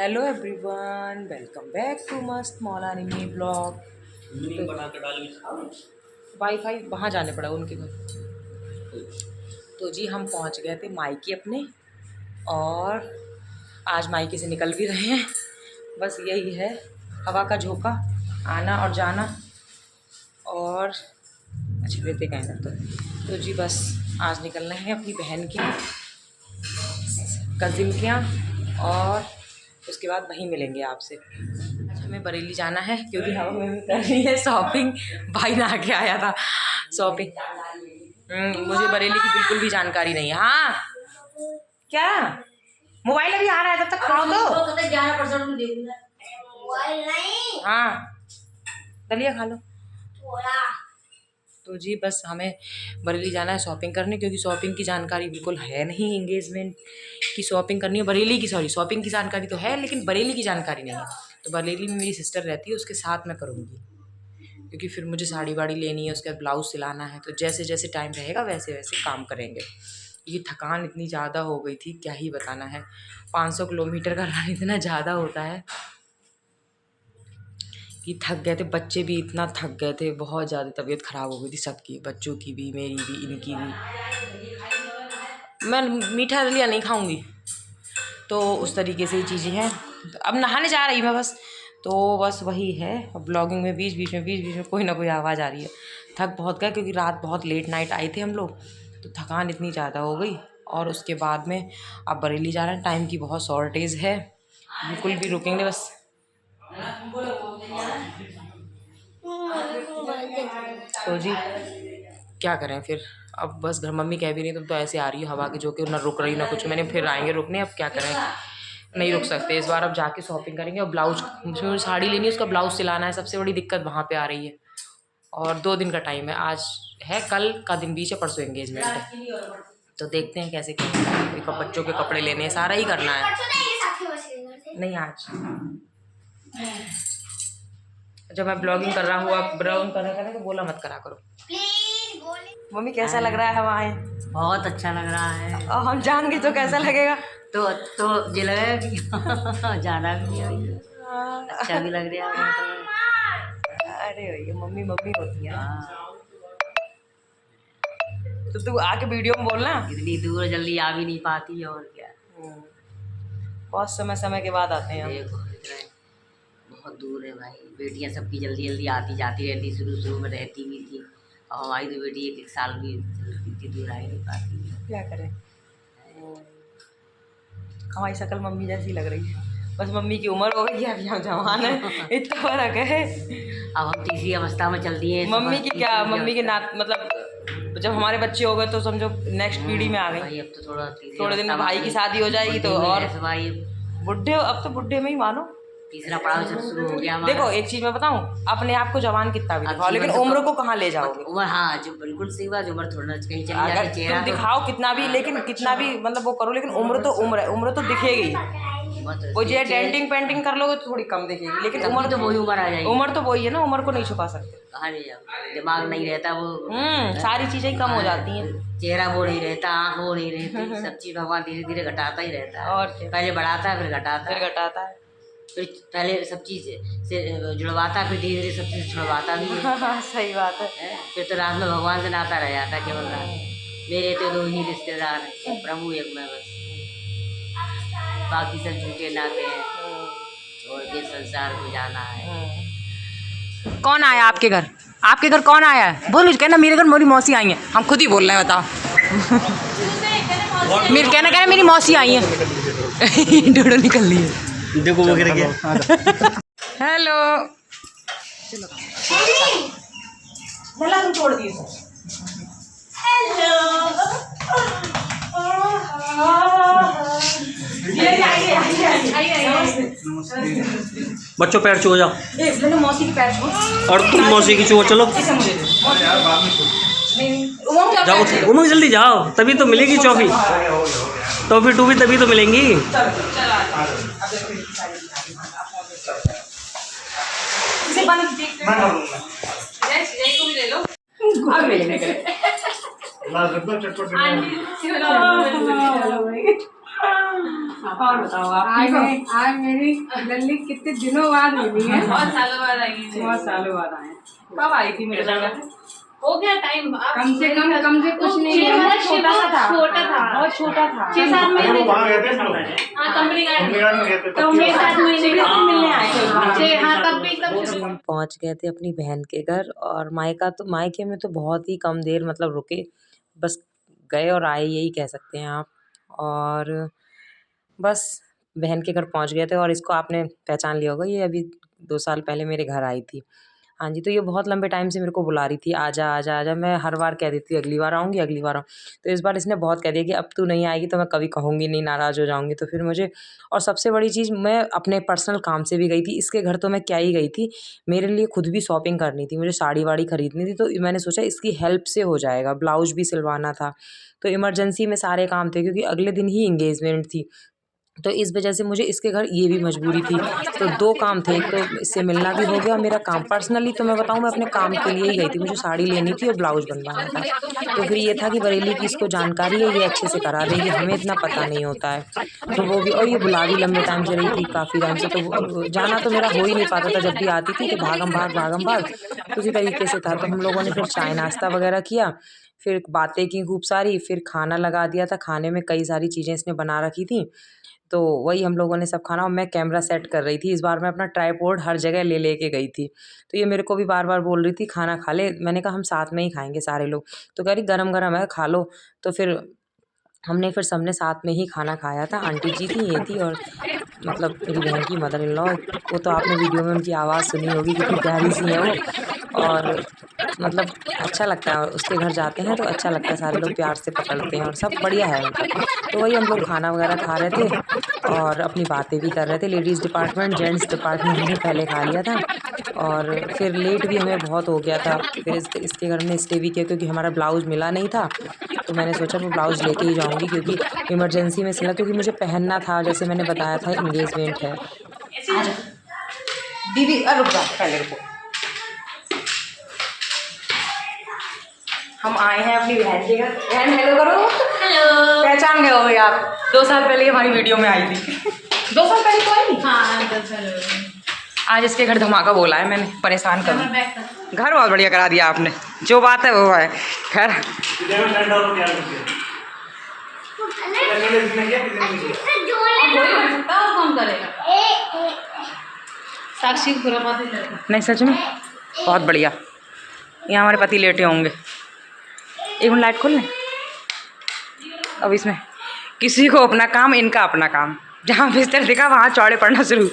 Hello everyone, welcome back to Mast Maula enemy blog. Wifi वहाँ जाने पड़ा उनके घर। तो जी हम पहुँच गए थे मायके अपने, और आज मायके से निकल भी रहे हैं। बस यही है, हवा का झोंका, आना और जाना। और अच्छा लेते गए ना तो जी बस आज निकलना है अपनी बहन के, कज़िन के यहाँ, और उसके बाद वहीं मिलेंगे आपसे। आज हमें बरेली जाना है क्योंकि हवा में कर रही है शॉपिंग। भाई ना के आया था शॉपिंग। मुझे बरेली की बिल्कुल भी जानकारी नहीं है। हाँ क्या मोबाइल अभी आ रहा है, तब तक खाओ तो। 11% हाँ दलिया खा लो। तो जी बस हमें बरेली जाना है शॉपिंग करने, क्योंकि शॉपिंग की जानकारी बिल्कुल है नहीं। एंगेजमेंट की शॉपिंग करनी है, बरेली की, सॉरी शॉपिंग की जानकारी तो है लेकिन बरेली की जानकारी नहीं है। तो बरेली में मेरी सिस्टर रहती है, उसके साथ मैं करूँगी, क्योंकि फिर मुझे साड़ी वाड़ी लेनी है, उसके बाद ब्लाउज सिलाना है। तो जैसे जैसे टाइम रहेगा वैसे वैसे काम करेंगे। ये थकान इतनी ज़्यादा हो गई थी, क्या ही बताना है। 500 किलोमीटर का रन इतना ज़्यादा होता है कि थक गए थे। बच्चे भी इतना थक गए थे, बहुत ज़्यादा तबीयत ख़राब हो गई थी सबकी, बच्चों की भी, मेरी भी, इनकी भी। मैं मीठा दलिया नहीं खाऊंगी, तो उस तरीके से ही चीज़ें हैं। तो अब नहाने जा रही मैं बस। तो बस वही है, ब्लॉगिंग में बीच बीच में कोई ना कोई आवाज़ आ रही है। थक बहुत गया क्योंकि रात बहुत लेट नाइट आए थे हम लोग, तो थकान इतनी ज़्यादा हो गई। और उसके बाद में अब बरेली जा रहे हैं, टाइम की बहुत शॉर्टेज है, बिल्कुल भी रुकेंगे बस। तो जी क्या करें फिर, अब बस घर मम्मी कह भी नहीं, तुम तो ऐसे आ रही हो हवा के जो कि ना रुक रही ना कुछ। मैंने फिर आएंगे रुकने, अब क्या करें, नहीं रुक सकते इस बार। अब जाके शॉपिंग करेंगे। और ब्लाउज, मुझे साड़ी लेनी है, उसका ब्लाउज सिलाना है, सबसे बड़ी दिक्कत वहाँ पे आ रही है। और 2 दिन का टाइम है, आज है, कल का दिन बीच है, परसों एंगेजमेंट है। तो देखते हैं कैसे क्या, बच्चों के कपड़े लेने हैं, सारा ही करना है। नहीं आज जब मैं ब्लॉगिंग कर रहा हूँ, आप ब्लॉगिंग करने तो बोला मत करा करो। मम्मी कैसा लग रहा है हवाएं? बहुत अच्छा लग रहा है। और हम जाएंगे तो कैसा लगेगा? तो ये लगेगा कि जाना भी है, अच्छा भी लग रहा है। अरे भैया मम्मी मम्मी होती है। हाँ। तो तू आके वीडियो में बोलना। इतनी दूर जल्दी आ भी नहीं पाती, और क्या। बहुत समय के बाद आते हैं हम। देखो बहुत दूर है भाई, बेटियां सबकी जल्दी जल्दी आती जाती रहती, शुरू में रहती भी थी। और हमारी तो बेटी एक साल भी इतनी दूर आ ही नहीं पाती। क्या करें, हमारी शक्ल मम्मी जैसी लग रही है, बस मम्मी की उम्र हो गई है, अभी हम जवान है, इतना फर्क है। अब हम तीसरी अवस्था में चलती है। मम्मी की क्या, मम्मी के नात मतलब जब हमारे बच्चे हो गए तो समझो नेक्स्ट पीढ़ी में आ गई। अब तो थोड़े दिन में भाई की शादी हो जाएगी तो, और बुढ़े, अब तो बुढ़े में ही मानो तीसरा पड़ाव शुरू हो गया। देखो एक चीज मैं बताऊं, अपने आप को जवान कितना भी दिखाओ, लेकिन उम्र को कहाँ ले जाओगे? उम्र, हाँ जो बिल्कुल सही बात, उम्र थोड़ा कहीं चली अगर जाती, चेहरा तुम दिखाओ कितना भी, लेकिन कितना भी मतलब वो करो, लेकिन उम्र तो उम्र है, उम्र तो दिखेगी। वो जो डेंटिंग पेंटिंग कर लोगे तो थोड़ी कम दिखेगी, लेकिन उम्र तो वही उम्र आ जाएगी। उम्र तो वही है ना, उम्र को नहीं छुपा सकते। कहाँ ले जाओ, दिमाग नहीं रहता वो, सारी चीजें कम हो जाती हैं। चेहरा वो नहीं रहता, आँख वो नहीं रहती, सब चीज भगवान धीरे धीरे घटाता ही रहता है। और पहले बढ़ाता है फिर घटाता है, फिर पहले सब चीज से जुड़वाता, फिर धीरे धीरे सब चीज छुड़वाता भी है। सही बात है। फिर तो रात में भगवान से नाता रह जाता है केवल रात। मेरे तो 2 ही रिश्तेदार हैं, प्रभु एक मैं बस, बाकी सब झूठे नाते हैं, छोड़ के संसार को जाना है। कौन आया आपके घर? आपके घर कौन आया है? बोल, कहना मेरे घर मेरी मौसी आई है। हम खुद ही बोल रहे हैं, बताओ। मेरे कहना मेरी मौसी आई है। डोडो निकल रही है, देखो वो गिर गया। हेलो, चलो तुम छोड़ दिए। बच्चों पैर छुओ जाओ, मौसी की पैर छुओ, और तुम मौसी की छुओ। चलो जाओ, उमंग जल्दी जाओ, तभी तो मिलेगी टॉफी। टॉफी टूफी तभी तो मिलेंगी। और बताओ आप आज मेरी लल्ली कितने दिनों बाद मिली है। बहुत सालों बाद आई है। बहुत सालों बाद आए। कब आई थी मेरे घर? हो गया टाइम, कम से कुछ नहीं, बहुत छोटा सा था, बहुत छोटा था। 6-7 महीने वहाँ गए थे हम लोग। हाँ कंपनी में गए थे। तो 6-7 महीने के बाद मिलने आए थे। हाँ तब भी हम पहुंच गए थे अपनी बहन के घर, और मायके में तो बहुत ही कम देर मतलब रुके, बस गए और आए, यही कह सकते हैं आप। और बस बहन के घर पहुंच गए थे, और इसको आपने पहचान लिया होगा, ये अभी 2 साल पहले मेरे घर आई थी। हाँ जी, तो ये बहुत लंबे टाइम से मेरे को बुला रही थी, आजा आजा आजा। मैं हर बार कह देती थी अगली बार आऊँगी, अगली बार आऊँ। तो इस बार इसने बहुत कह दिया कि अब तू नहीं आएगी तो मैं कभी कहूँगी नहीं, नाराज़ हो जाऊँगी। तो फिर मुझे, और सबसे बड़ी चीज़, मैं अपने पर्सनल काम से भी गई थी। इसके घर तो मैं क्या ही गई थी, मेरे लिए खुद भी शॉपिंग करनी थी, मुझे साड़ी वाड़ी खरीदनी थी। तो मैंने सोचा इसकी हेल्प से हो जाएगा, ब्लाउज भी सिलवाना था। तो इमरजेंसी में सारे काम थे, क्योंकि अगले दिन ही इंगेजमेंट थी। तो इस वजह से मुझे इसके घर ये भी मजबूरी थी। तो 2 काम थे, एक तो इससे मिलना भी हो गया, और मेरा काम पर्सनली तो मैं बताऊँ, मैं अपने काम के लिए ही गई थी, मुझे साड़ी लेनी थी और ब्लाउज बनवाना था। तो फिर ये था कि बरेली की इसको जानकारी है, ये अच्छे से करा देगी, हमें इतना पता नहीं होता है। तो वो भी, और ये बुला भी लंबे टाइम से रही थी, काफ़ी टाइम से। तो जाना तो मेरा हो ही नहीं पाता था, जब भी आती थी तो भागम भाग तो उसी तरीके से था। तो हम लोगों ने फिर चाय नाश्ता वगैरह किया, फिर बातें की खूब सारी, फिर खाना लगा दिया था। खाने में कई सारी चीज़ें इसने बना रखी थी, तो वही हम लोगों ने सब खाना, और मैं कैमरा सेट कर रही थी। इस बार मैं अपना ट्राइपॉड हर जगह ले के गई थी। तो ये मेरे को भी बार बार बोल रही थी खाना खा ले। मैंने कहा हम साथ में ही खाएंगे सारे लोग। तो कह रही गरम गरम है, खा लो। तो फिर हमने फिर सबने साथ में ही खाना खाया था। आंटी जी थी, ये थी, और मतलब मेरी बहन की मदर इन लॉ। वो तो आपने वीडियो में उनकी आवाज़ सुनी होगी, कितनी प्यारी सी हैं वो। और मतलब अच्छा लगता है, उसके घर जाते हैं तो अच्छा लगता है, सारे लोग प्यार से पकड़ते हैं और सब बढ़िया है मतलब। तो वही हम लोग खाना वगैरह खा रहे थे और अपनी बातें भी कर रहे थे। लेडीज़ डिपार्टमेंट, जेंट्स डिपार्टमेंट हमने पहले खा लिया था, और फिर लेट भी हमें बहुत हो गया था। फिर इसके घर में स्टे भी किया, क्योंकि हमारा ब्लाउज़ मिला नहीं था। तो मैंने सोचा मैं ब्लाउज़ लेके ही जाऊँगी, क्योंकि इमरजेंसी में सिला, क्योंकि मुझे पहनना था, जैसे मैंने बताया था इंगेजमेंट है। दीदी रुक जा, पहले रुको। हम आए हैं अपनी बहन के घर। बहन हेलो करो। हेलो। पहचान गए होगे आप, 2 साल पहले हमारी वीडियो में आई थी। 2 साल पहले तो आई। हाँ आज इसके घर धमाका बोला है मैंने, परेशान करूँ। घर बहुत बढ़िया करा दिया आपने, जो बात है वो है। खैर कौन करेगा? साक्षी पूरा नहीं, सच में बहुत बढ़िया। यहाँ हमारे पति लेटे होंगे। एक मिनट लाइट खोल लें। अब इसमें किसी को अपना काम, इनका अपना काम। जहाँ बिस्तर दिखा वहाँ चौड़े पड़ना शुरू।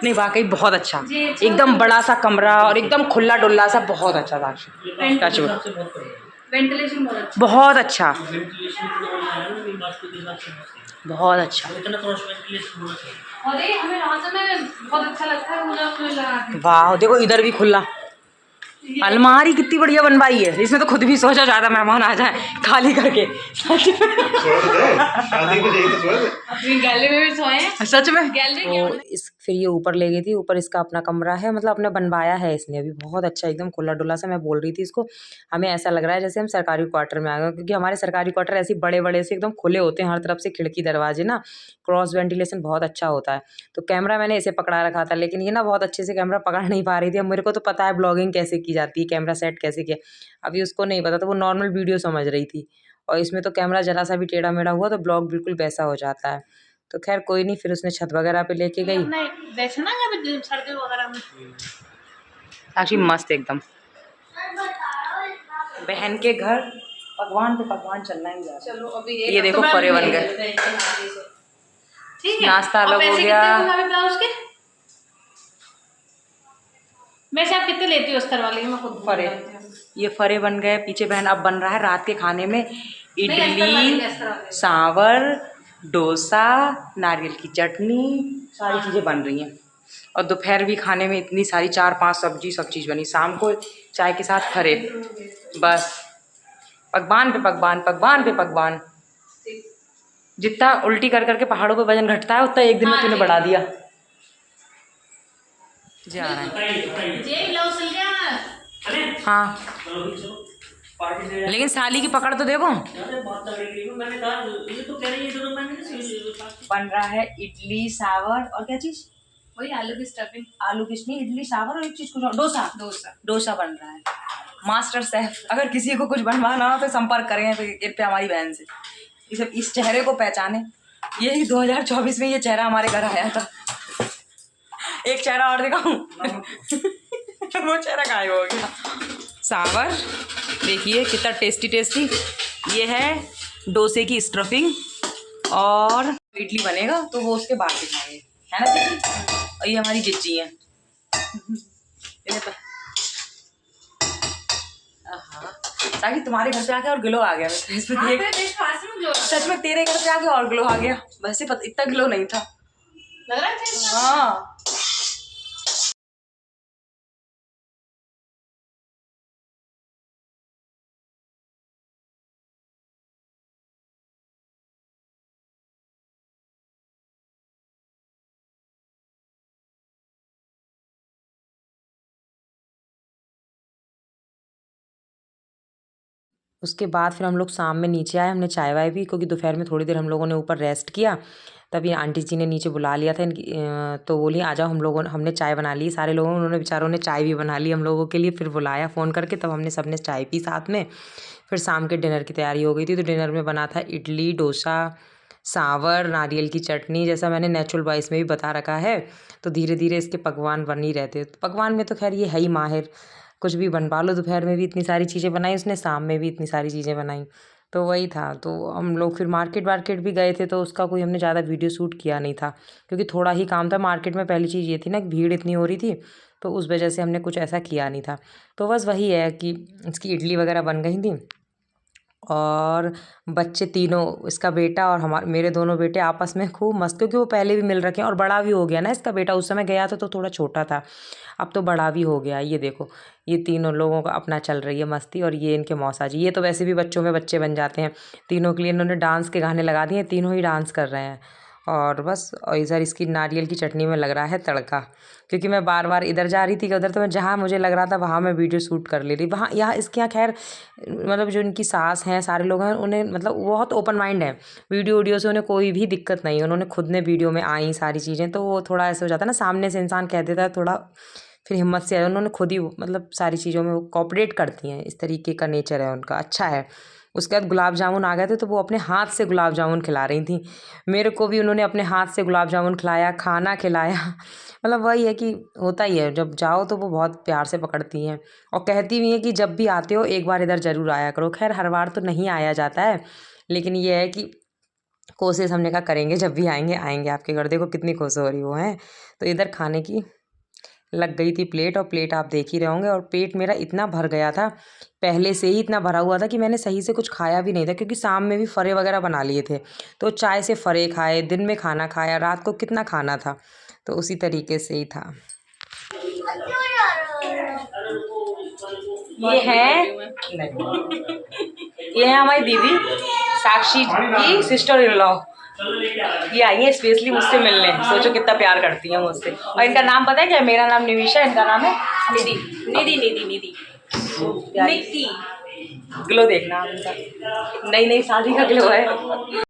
नहीं वाकई बहुत अच्छा, एकदम बड़ा सा कमरा और एकदम खुला डुल्ला सा, बहुत अच्छा साक्षी। वेंटिलेशन बहुत अच्छा, बहुत अच्छा। अरे हमें रात में बहुत अच्छा लगता है मुझे। वाह देखो इधर भी खुला। अलमारी कितनी बढ़िया बनवाई है, इसमें तो खुद भी सोचा ज़्यादा मेहमान आ जाए खाली करके। गैलरी में भी सोए हैं सच में। गैलरी फिर ये ऊपर ले गई थी। ऊपर इसका अपना कमरा है, मतलब अपना बनवाया है इसने अभी, बहुत अच्छा, एकदम खुला डुला सा। मैं बोल रही थी इसको, हमें ऐसा लग रहा है जैसे हम सरकारी क्वार्टर में आ गए, क्योंकि हमारे सरकारी क्वार्टर ऐसे बड़े बड़े से एकदम खुले होते हैं, हर तरफ से खिड़की दरवाजे ना, क्रॉस वेंटिलेशन बहुत अच्छा होता है। तो कैमरा मैंने इसे पकड़ा रखा था, लेकिन ये ना बहुत अच्छे से कैमरा पकड़ नहीं पा रही थी। अब मेरे को तो पता है ब्लॉगिंग कैसे की जाती है, कैमरा सेट कैसे किया, अभी उसको नहीं पता, तो वो नॉर्मल वीडियो समझ रही थी। और इसमें तो कैमरा जरा सा भी टेढ़ा मेढ़ा हुआ तो ब्लॉग बिल्कुल वैसा हो जाता है। तो खैर कोई नहीं, फिर उसने छत वगैरह पे लेके गई। साक्षी मस्त एकदम। बहन के घर पकवान पे पकवान चलना ही जा रहा है। चलो अभी ये देखो फरे बन गए, ठीक है। नाश्ता अलग हो गया। ब्लाउज के वैसे आप कितने लेती हो अस्तर वाले? मैं खुद फरे, ये फरे बन गए। पीछे बहन अब बन रहा है रात के खाने में इडली, सांवर, डोसा, नारियल की चटनी, सारी चीज़ें बन रही हैं। और दोपहर भी खाने में इतनी सारी 4-5 सब्जी, सब चीज़ बनी। शाम को चाय के साथ फरे, बस पकवान पे पकवान, पकवान पे पकवान। जितना उल्टी कर करके पहाड़ों पे वजन घटता है, उतना एक दिन में तूने बढ़ा दिया। जा रहा है। हाँ लेकिन साली की पकड़ तो देखो। मैंने कहा ये तो कह रही है तो मैंने बन रहा है इडली सांवर और क्या चीज, वही आलू की स्टफिंग। आलू की नहीं, इडली सांवर और एक चीज कुछ और, डोसा। डोसा। डोसा बन रहा है। मास्टर शेफ, अगर किसी को कुछ बनवाना हो तो संपर्क करें कृपया हमारी बहन से। इस चेहरे को पहचाने। यही 2024 में ये चेहरा हमारे घर आया था। एक चेहरा और दिखाऊं? वो चेहरा गायब हो गया। सांवर देखिए कितना टेस्टी टेस्टी। ये है डोसे की स्टफिंग और इडली बनेगा तो वो उसके बाद दिखाएंगे, है ना दीदी? और ये हमारी जिज्जी है। ताकि तुम्हारे घर पे आके और ग्लो आ गया। सच में तेरे घर पे आके और ग्लो आ गया। वैसे इतना ग्लो नहीं था। लग रहा है हाँ उसके बाद फिर हम लोग शाम में नीचे आए, हमने चाय वाय पी क्योंकि दोपहर में थोड़ी देर हम लोगों ने ऊपर रेस्ट किया। तभी आंटी जी ने नीचे बुला लिया था इनकी, तो बोली आ जाओ। हमने चाय बना ली सारे लोगों, उन्होंने बेचारों ने चाय भी बना ली हम लोगों के लिए। फिर बुलाया फ़ोन करके, तब हमने सबने चाय पी साथ में। फिर शाम के डिनर की तैयारी हो गई थी। तो डिनर में बना था इडली, डोसा, सांवर, नारियल की चटनी, जैसा मैंने नेचुरल वॉइस में भी बता रखा है। तो धीरे धीरे इसके पकवान बन ही रहते। पकवान में तो खैर ये है ही माहिर, कुछ भी बनवा लो। दोपहर में भी इतनी सारी चीज़ें बनाई उसने, शाम में भी इतनी सारी चीज़ें बनाई। तो वही था। तो हम लोग फिर मार्केट भी गए थे, तो उसका कोई हमने ज़्यादा वीडियो शूट किया नहीं था क्योंकि थोड़ा ही काम था। मार्केट में पहली चीज़ ये थी ना कि भीड़ इतनी हो रही थी, तो उस वजह से हमने कुछ ऐसा किया नहीं था। तो बस वही है कि इसकी इडली वगैरह बन गई थी और बच्चे तीनों, इसका बेटा और मेरे दोनों बेटे आपस में खूब मस्त, क्योंकि वो पहले भी मिल रखे हैं और बड़ा भी हो गया ना इसका बेटा। उस समय गया था तो थोड़ा छोटा था, अब तो बड़ा भी हो गया। ये देखो, ये तीनों लोगों का अपना चल रही है मस्ती। और ये इनके मौसा जी, ये तो वैसे भी बच्चों में बच्चे बन जाते हैं। तीनों के लिए इन्होंने डांस के गाने लगा दिए, तीनों ही डांस कर रहे हैं। और बस, और इधर इसकी नारियल की चटनी में लग रहा है तड़का, क्योंकि मैं बार बार इधर जा रही थी कि उधर, तो मैं जहाँ मुझे लग रहा था वहाँ मैं वीडियो शूट कर ले रही। वहाँ यहाँ इसके यहाँ खैर मतलब जो इनकी सास हैं, सारे लोग हैं, उन्हें मतलब बहुत ओपन माइंड है। वीडियो से उन्हें कोई भी दिक्कत नहीं है। उन्होंने खुद ने वीडियो में आई सारी चीज़ें, तो वो थोड़ा ऐसा हो जाता है ना, सामने से इंसान कह देता है थोड़ा, फिर हिम्मत से आए। उन्होंने खुद ही मतलब सारी चीज़ों में कोऑपरेट करती हैं, इस तरीके का नेचर है उनका, अच्छा है। उसके बाद गुलाब जामुन आ गए थे, तो वो अपने हाथ से गुलाब जामुन खिला रही थी मेरे को भी। उन्होंने अपने हाथ से गुलाब जामुन खिलाया, खाना खिलाया। मतलब वही है कि होता ही है, जब जाओ तो वो बहुत प्यार से पकड़ती हैं और कहती भी हैं कि जब भी आते हो एक बार इधर ज़रूर आया करो। खैर हर बार तो नहीं आया जाता है, लेकिन ये है कि कोशिश हमने कहा करेंगे, जब भी आएंगे आपके घर। देखो कितनी खुश हो रही वो हैं। तो इधर खाने की लग गई थी प्लेट, और प्लेट आप देख ही रहे होंगे। और पेट मेरा इतना भर गया था, पहले से ही इतना भरा हुआ था कि मैंने सही से कुछ खाया भी नहीं था, क्योंकि शाम में भी फरे वगैरह बना लिए थे। तो चाय से फरे खाए, दिन में खाना खाया, रात को कितना खाना था, तो उसी तरीके से ही था। ये है हमारी दीदी साक्षी की सिस्टर इन लॉ। ये आई है स्पेशली मुझसे मिलने। सोचो कितना प्यार करती हैं मुझसे। और इनका नाम पता है क्या? मेरा नाम निविशा, इनका नाम है निधि। निधि निधि निधि निधि। ग्लो देखना इनका, नई नई शादी का ग्लो है।